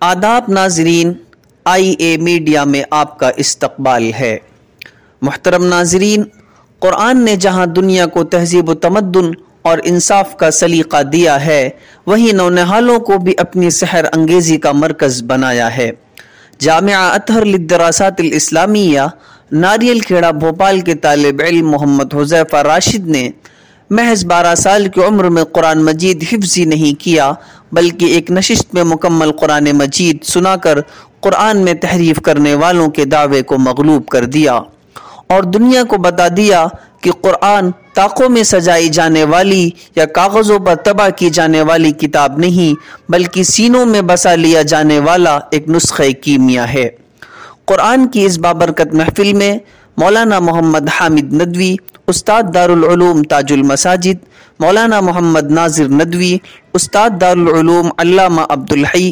आदाब नाजरीन, IA media में आपका इस्तकबाल है। मुहतरम नाजरीन, कुरान ने जहाँ दुनिया को तहजीब व तमद्दुन और इंसाफ का सलीका दिया है, वहीं नौनिहालों को भी अपनी सहर अंगेजी का मरकज़ बनाया है। जामिया अतहर लिद्दरासातिल इस्लामिया नारियल खेड़ा भोपाल के तालिब इल्म मोहम्मद हुज़ैफा राशिद ने महज 12 साल की उम्र में कुरान मजीद हिफ्ज़ ही नहीं किया, बल्कि एक नशिस्त में मुकम्मल कुरान मजीद सुनाकर कुरान में तहरीफ करने वालों के दावे को मगलूब कर दिया और दुनिया को बता दिया कि कुरान ताकों में सजाई जाने वाली या कागज़ों पर तबाह की जाने वाली किताब नहीं, बल्कि सीनों में बसा लिया जाने वाला एक नुस्खे कीमिया है। कुरान की इस बाबरकत महफिल में मौलाना मोहम्मद हामिद नदवी, उस्ताद दारुल उलूम ताजुल मसाजिद, मौलाना मोहम्मद नाजिर नदवी, उस्ताद दारुल उलूम अल्लामा अब्दुल हई,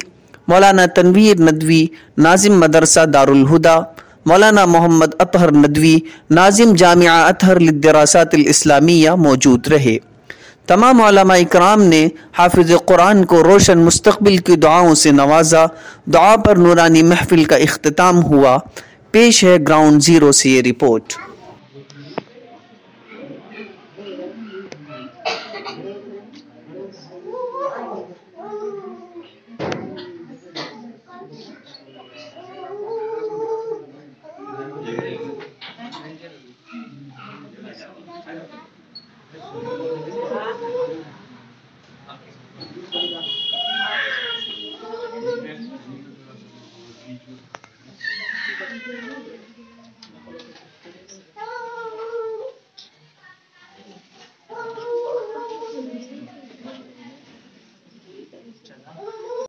मौलाना तनवीर नदवी, नाजिम मदरसा दारुल हुदा, मौलाना मोहम्मद अतहर नदवी, नाजिम जामिया अतहर लिद्दरासातिल इस्लामिया मौजूद रहे। तमाम उलमा इकराम ने हाफिज़ कुरान को रोशन मुस्तकबिल की दुआओं से नवाजा। दुआ पर नूरानी महफिल का इख्तिताम हुआ। पेश है ग्राउंड ज़ीरो से ये रिपोर्ट।